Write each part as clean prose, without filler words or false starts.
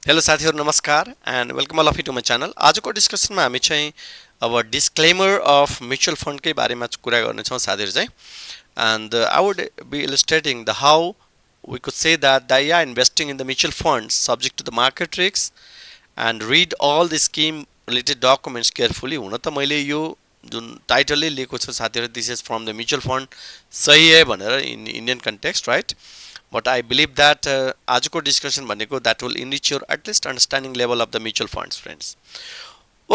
Hello साथीहरु नमस्कार and welcome all of you to my channel. आजको डिस्कसनमा हामी चाहिँ अब डिस्क्लेमर अफ म्युचुअल फन्ड कै बारेमा कुरा गर्ने छौं साथीहरु चाहिँ। And I would be illustrating the how we could say that they are investing in the mutual funds subject to the market risks and read all the scheme related documents carefully। हुन त मैले यो जुन टाइटलले लेखेको छ साथीहरु, this is from the mutual fund सही है भनेर in Indian context, right? But I believe that आजको डिस्कसन भनेको that will enrich your at least understanding level of the mutual funds, friends.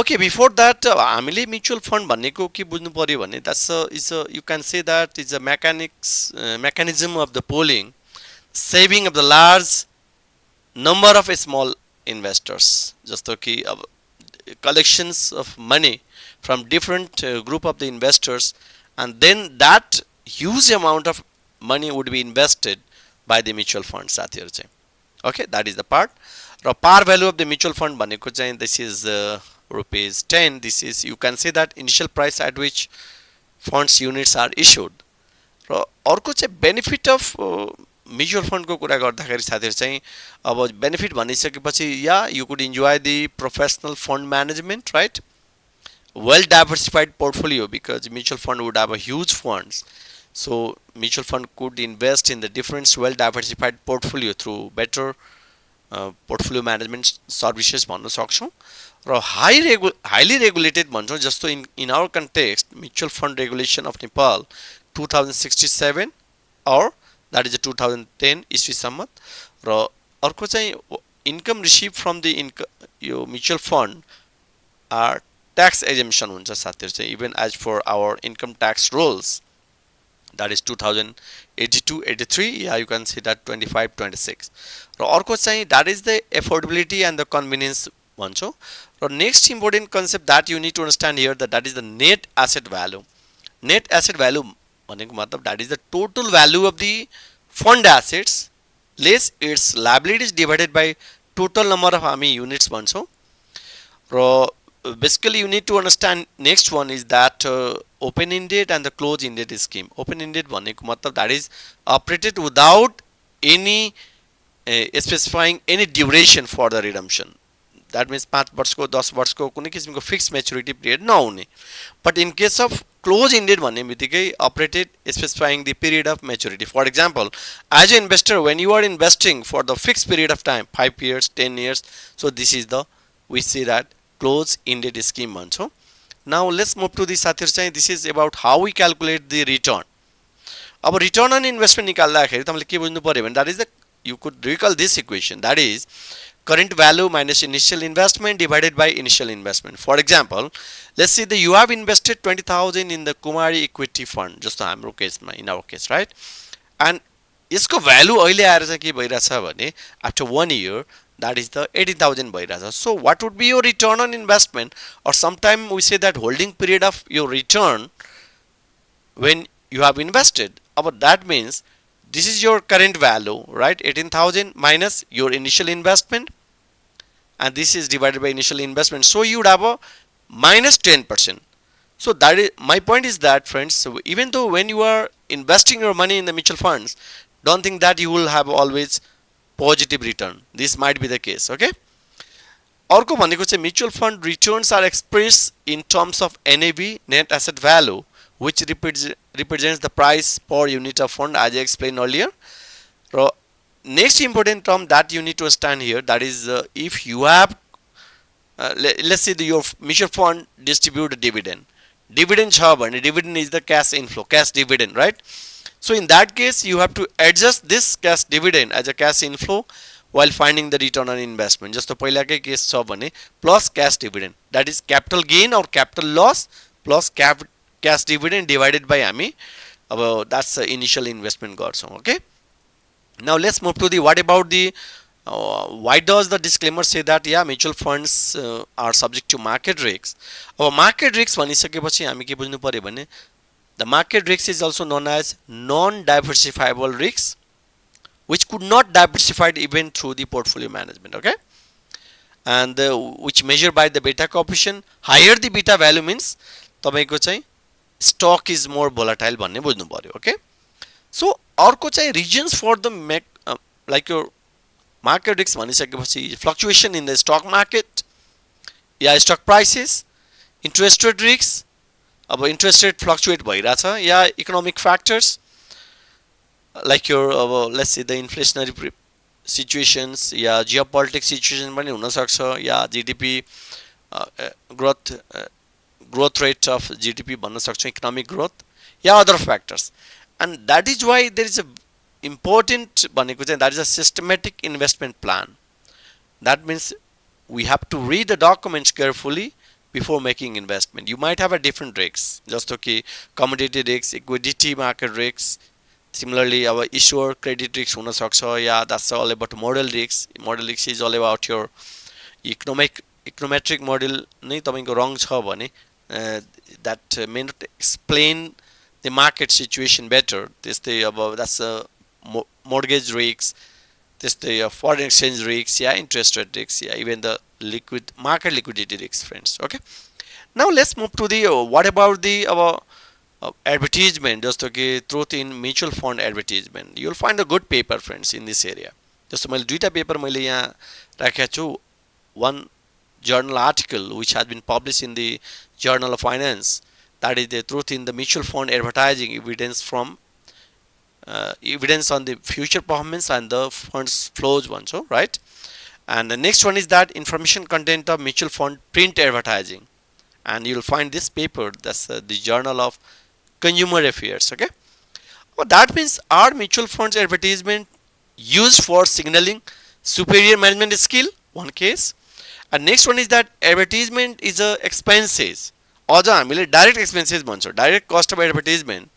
Okay, before that हामीले mutual fund भनेको के बुझ्नु पर्यो भने you can say that is a mechanism of the pooling saving of the large number of small investors, जस्तो कि अब collections of money from different group of the investors, and then that huge amount of money would be invested by the mutual fund साथीहरु चाहिँ। Okay, that is the part. Raw par value of the mutual fund भनेको चाहिँ this is rupees 10. This is, you can say that initial price at which funds units are issued. र अर्को चाहिँ benefit of mutual फन्डको कुरा गर्दाखेरि साथीहरु चाहिँ अब benefit भनिसकेपछि या you could enjoy the professional fund management, right? Well diversified portfolio, because mutual fund would have a huge funds, so mutual fund could invest in the different well diversified portfolio through better portfolio management services भन्नु सक्छौं। र highly regulated भन्छौं, जस्तो in our context mutual fund regulation of Nepal 2067 or that is a 2010 ईस्वी सम्मत। र अर्को चाहिँ income received from the yo mutual fund are tax exemption हुन्छ साथीहरु चाहिँ, even as for our income tax rules, that is 2082-83, yeah, you can see that 25-26। र अर्को चाहिँ that is the affordability and the convenience भन्छौं। Raw next important concept that you need to understand here, that is the net asset value। net asset value भनेको मतलब that is the total value of the fund assets less its liabilities divided by total number of हामी units भन्छौं। Raw basically you need to understand next one is that open ended and the close ended scheme। open ended भनेको मतलब that is operated without any specifying any duration for the redemption, that means 5 वर्षको 10 वर्षको कुनै किसिमको fix maturity period नहुने। But in case of close ended भन्ने बित्तिकै operated specifying the period of maturity। for example, as an investor when you are investing for the fixed period of time 5 years 10 years, so this is the we see that close ended scheme भन्छौं। now let's move to the साथीहरु चाहिँ this is about how we calculate the return। अब return अन investment निकाल्दाखेरि तपाईले के बुझ्नु पर्यो भने that is the you could recall this equation, that is current value minus initial investment divided by initial investment। for example, let's say that you have invested 20,000 in the Kumari equity fund, जस्तो हाम्रो केसमा in our case, right? and यसको value अहिले आएर चाहिँ के भइराछ भने after 1 year that is the 18,000 भइराछ। so what would be your return on investment, or sometime we say that holding period of your return when you have invested। अब that means this is your current value, right? 18,000 minus your initial investment, and this is divided by initial investment, so you would have a minus 10%। so that is my point is that, friends, so even though when you are investing your money in the mutual funds, don't think that you will have always positive return, this might be the case। okay, अर्को भनेको चाहिँ mutual fund returns are express in terms of NAV, net asset value, which represents the price per unit of fund, as I explained earlier। र next important term that you need to understand here, that is if you have let's say your mutual fund distribute a dividend छ भने dividend is the cash inflow, cash dividend, right? so in that case you have to adjust this cash dividend as a cash inflow while finding the return on investment। जस्तो पहिलाकै case छ भने plus cash dividend, that is capital gain or capital loss plus cash dividend divided by हामी अब that's the initial investment गर्छौं। okay, now let's move to the what about the why does the disclaimer say that yeah mutual funds are subject to market risks। अब market risks भनिसकेपछि हामी के बुझ्नु पर्यो भने the market risk is also known as non diversifiable risks, which could not diversified even through the portfolio management। okay, and which measure by the beta coefficient, higher the beta value means तपाईको चाहिँ stock is more volatile भन्ने बुझ्नु पर्यो। okay, so अर्को चाहिँ reasons for the like your market risk भनिसकेपछि fluctuation in the stock market या stock prices, interest rate risk, अब इन्ट्रेस्ट रेट फ्लक्चुएट भइरहेछ, या इकोनोमिक फ्याक्टर्स लाइक योर अब let's see the inflationary situations या geopolitics situation पनि हुनसक्छ, या GDP growth rate of GDP भन्न सक्छौँ, इकोनोमिक ग्रोथ या other factors. And that is why there is a important भनेको चाहिँ that is a systematic investment plan. That mince we have to read the documents carefully before making investment. You might have a different risks, जस्तो कि commodity risks, equity market risks, similarly our issuer credit risks हुन सक्छ, या that's all about model risks. Model risks is all about your econometric model नै तपाईको रङ छ भने that may not explain the market situation better. त्यस्तै अब that's a mortgage risks, त्यस्तै foreign exchange risks, या interest rate risks, या even the market liquidity risks, friends. Okay, now let's move to the what about the advertisement, जस्तो कि truth in mutual fund advertisement. You will find a good paper, friends, in this area. जस्तो मैले दुईटा paper मैले यहाँ राखेको छु. One journal article which has been published in the Journal of Finance, that is the truth in the mutual fund advertising evidence from evidence on the future performance and the funds flows one, so right. And the next one is that information content of mutual fund print advertising, and you will find this paper, that's the Journal of Consumer Affairs. Okay, well, that means are mutual funds advertisement used for signaling superior management skill, one case. And next one is that advertisement is a expenses, अझ हामीले direct expenses भन्छौँ, direct cost of advertisement.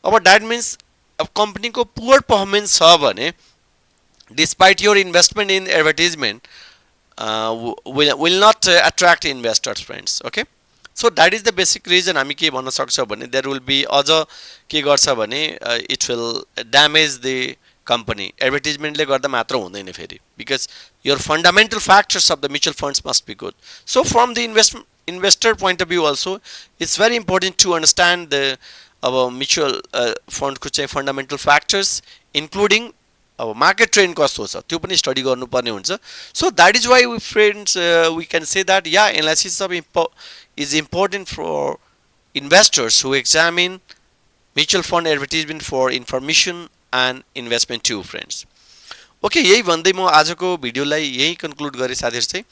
अब that means अब कम्पनीको poor performance छ भने despite your investment in advertisement will not attract investors, friends. Okay, so that is the basic reason. हामी के भन्न सक्छौँ भने देयर विल बी अझ के गर्छ भने it will damage the company. एडभर्टिजमेन्टले गर्दा मात्र हुँदैन फेरि, because your fundamental factors of the mutual funds must be good. So from the investor point of view also, it's very important to understand the mutual fund को चाहिँ fundamental factors, including market trend कस्तो छ त्यो पनि study गर्नुपर्ने हुन्छ. So that is why we friends we can say that yeah, analysis of is important for investors who examine mutual fund advertisement for information and investment too, friends. Okay, यही भन्दै म आजको भिडियोलाई यही कन्क्लुड गरे साथीहरु चाहिँ.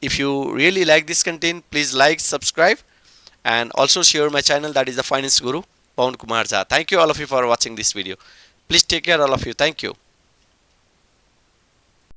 If you really like this content, please like, subscribe, and also share my channel, that is the Finance Guru, Pawan Kumar Jha. Thank you all of you for watching this video. Please take care all of you. Thank you.